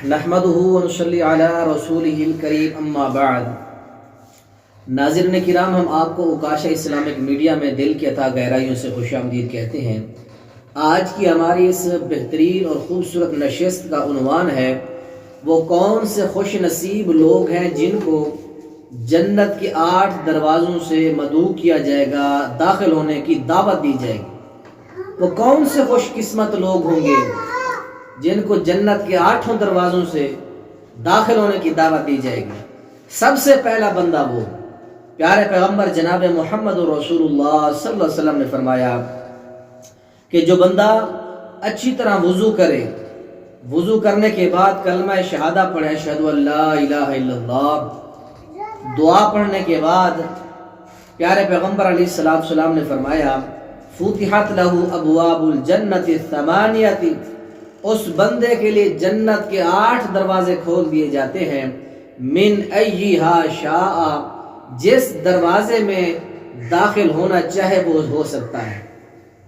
नहमदुहु व नसल्ली अला रसूलिहिल करीम अम्मा बाद। नाज़रीन किराम, हम आपको उकाशा इस्लामिक मीडिया में दिल की अता गहराइयों से खुशामदीद कहते हैं। आज की हमारी इस बेहतरीन और ख़ूबसूरत नशिस्त का उन्वान है, वो कौन से खुश नसीब लोग हैं जिनको जन्नत के 8 दरवाज़ों से मदऊ किया जाएगा, दाखिल होने की दावत दी जाएगी। वो कौन से खुशकिस्मत लोग होंगे जिनको जन्नत के 8 दरवाज़ों से दाखिल होने की दावत दी जाएगी। सबसे पहला बंदा वो प्यारे पैगंबर जनाब मोहम्मद रसूलुल्लाह सल्लल्लाहु अलैहि वसल्लम ने फरमाया कि जो बंदा अच्छी तरह वुज़ू करे, वुज़ू करने के बाद कलमा शहादा पढ़े, अशहदु अल्ला इलाहा इल्लल्लाह, दुआ पढ़ने के बाद प्यारे पैगंबर अलैहिस्सलातु वस्सलाम ने फरमाया फुतिहत लहू अबवाबुल जन्नति समानियति, उस बंदे के लिए जन्नत के 8 दरवाजे खोल दिए जाते हैं। मिन अय्यिहा शाआ, जिस दरवाजे में दाखिल होना चाहे वो हो सकता है।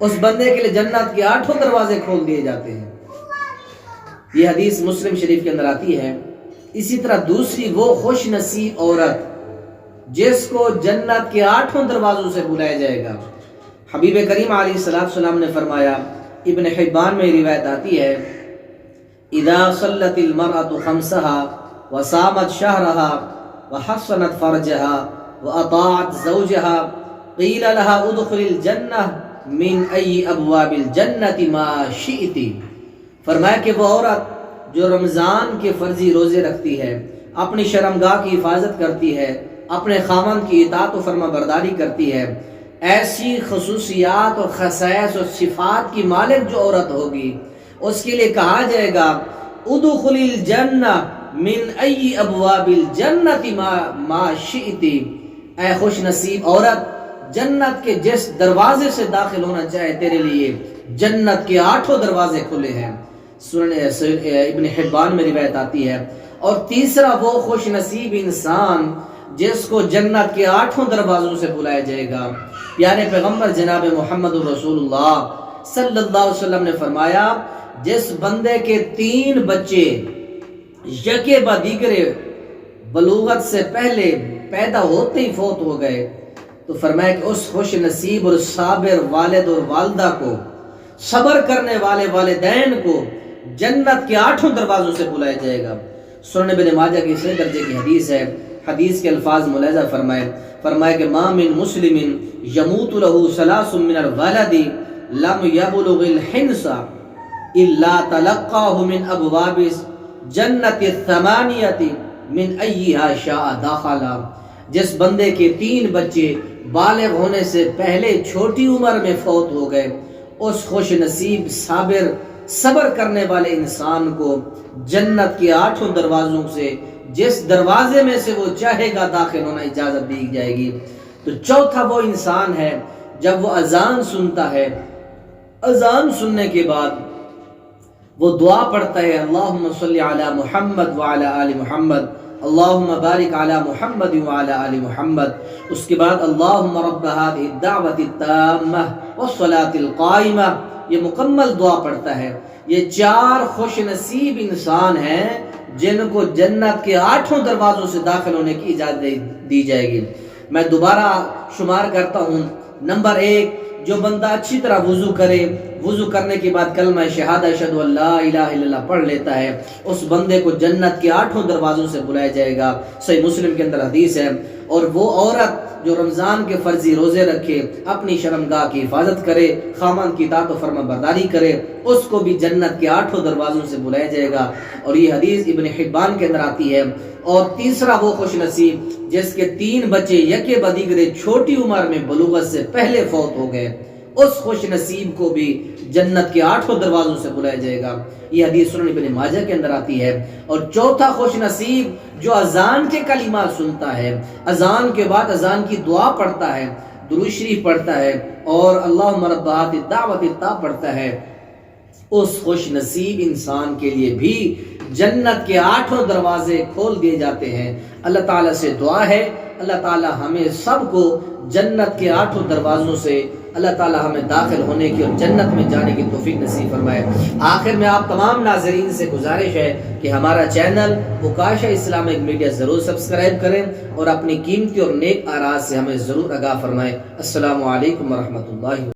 उस बंदे के लिए जन्नत के 8 दरवाजे खोल दिए जाते हैं। ये हदीस मुस्लिम शरीफ के अंदर आती है। इसी तरह दूसरी वो खुश नसीब औरत जिसको जन्नत के 8 दरवाजों से बुलाया जाएगा। हबीब करीम अलैहिस्सलातु वस्सलाम ने फरमाया, इब्न हिब्बान में रिवायत आती है, इदा सल्लतिल मरअतु खम्सहा व सामत शहरहा व हसनत फरजहा व अताअत ज़ौजहा क़ील लहा उदखिलिल जन्नह मिन अय्यि अबवाबिल जन्नति मा शिअति। फरमाया कि वो औरत जो रमज़ान के फ़र्ज़ी रोज़े रखती है, अपनी शर्मगाह की हिफाजत करती है, अपने खामन की इताअत व फरमाबरदारी करती है, ऐसी खसूसियात और खसाइस और सिफात की मालिक जो औरत होगी, उसके लिए कहा जाएगा उदखुलिल जन्नह मिन अय्यि अबवाबिल जन्नति मा शिअति। ऐ खुश नसीब औरत, जन्नत के जिस दरवाजे से दाखिल होना चाहे, तेरे लिए जन्नत के 8 दरवाजे खुले हैं। सुनन इब्न हिब्बान में रिवायत आती है। और तीसरा वो खुश नसीब इंसान जिसको जन्नत के 8 दरवाजों से बुलाया जाएगा। प्यारे पैगंबर जनाब मोहम्मद रसूलुल्लाह सल्लल्लाहु अलैहि वसल्लम ने फरमाया, जिस बंदे के 3 बच्चे यके बाद दीगरे बलूगत से पहले पैदा होते ही फौत हो गए, तो फरमाया कि उस खुश नसीब और साबिर वालिद और वालदा को, सब्र करने वाले वालिदैन को जन्नत के 8 दरवाजों से बुलाया जाएगा। सुनन इब्न माजा की 6 दर्जे की हदीस है। हदीस के अल्फाज मुलाजा फरमाए कि मा मिन मुस्लिमिन यमूतु लहू सलासुम मिनल वलदी लम यबलुगिल हिंसा इल्ला तलक्काहु मिन अबवाबिस जन्नति थमानियति मिन अय्यिहा शाअ दाखला। जिस बंदे के 3 बच्चे बालिग होने से पहले छोटी उम्र में फौत हो गए, उस खुश नसीब साबिर सब्र करने वाले इंसान को जन्नत के 8 दरवाजों से जिस दरवाजे में से वो चाहेगा दाखिल होना इजाजत दी जाएगी। तो चौथा वो इंसान है जब वो अजान सुनता है, अजान सुनने के बाद वो दुआ पढ़ता है, अल्लाहुम्मा सल्ली अला मुहम्मद व अला आलि मुहम्मद, अल्लाहुम्मा बारिक अला मुहम्मद व अला आलि मुहम्मद। उसके बाद अल्लाहुम्मा रब्ब हादिहि दावति ताम्मह व सलातिल काइमा, ये मुकम्मल दुआ पढ़ता है। ये 4 खुश नसीब इंसान हैं जिनको जन्नत के 8 दरवाजों से दाखिल होने की इजाजत दी जाएगी। मैं दोबारा शुमार करता हूँ। नंबर 1, जो बंदा अच्छी तरह वुज़ू करे, वुज़ू करने के बाद कलमा शहादा अशहदु अल्ला इलाहा इल्लल्लाह पढ़ लेता है, उस बंदे को जन्नत के 8 दरवाजों से बुलाया जाएगा। सही मुस्लिम के अंदर हदीस है। और वो औरत जो रमज़ान के फ़र्ज़ी रोज़े रखे, अपनी शर्मगाह की हिफाजत करे, खामन की इताअत व फरमाबरदारी करे, उसको भी जन्नत के 8 दरवाजों से बुलाया जाएगा। और ये हदीस इब्न हिब्बान के अंदर आती है। और तीसरा वो खुश नसीब जिसके 3 बच्चे यके बाद दीगरे छोटी उम्र में बलूगत से पहले फौत हो गए, उस खुश नसीब को भी जन्नत के 8 दरवाजों से बुलाया जाएगा। ये हदीस सुनन इब्न माजा के अंदर आती है। और चौथा खुश नसीब जो अजान के कलिमात सुनता है, अजान के बाद अजान की दुआ पढ़ता है, दुरूद शरीफ पढ़ता है और अल्लाहुम्मा रब्ब हादिहि दावति ताम्मह पढ़ता है, اس خوش نصیب انسان کے لیے بھی جنت کے 8 دروازے کھول دیے جاتے ہیں۔ اللہ تعالیٰ سے دعا ہے اللہ تعالیٰ ہمیں سب کو جنت کے 8 دروازوں سے اللہ تعالیٰ ہمیں داخل ہونے کی اور جنت میں جانے کی توفیق نصیب فرمائے۔ آخر میں آپ تمام ناظرین سے گزارش ہے کہ ہمارا چینل عکاشہ اسلامک میڈیا ضرور سبسکرائب کریں اور اپنی قیمتی اور نیک آراء سے ہمیں ضرور آگاہ فرمائیں۔ السلام علیکم ورحمۃ اللہ۔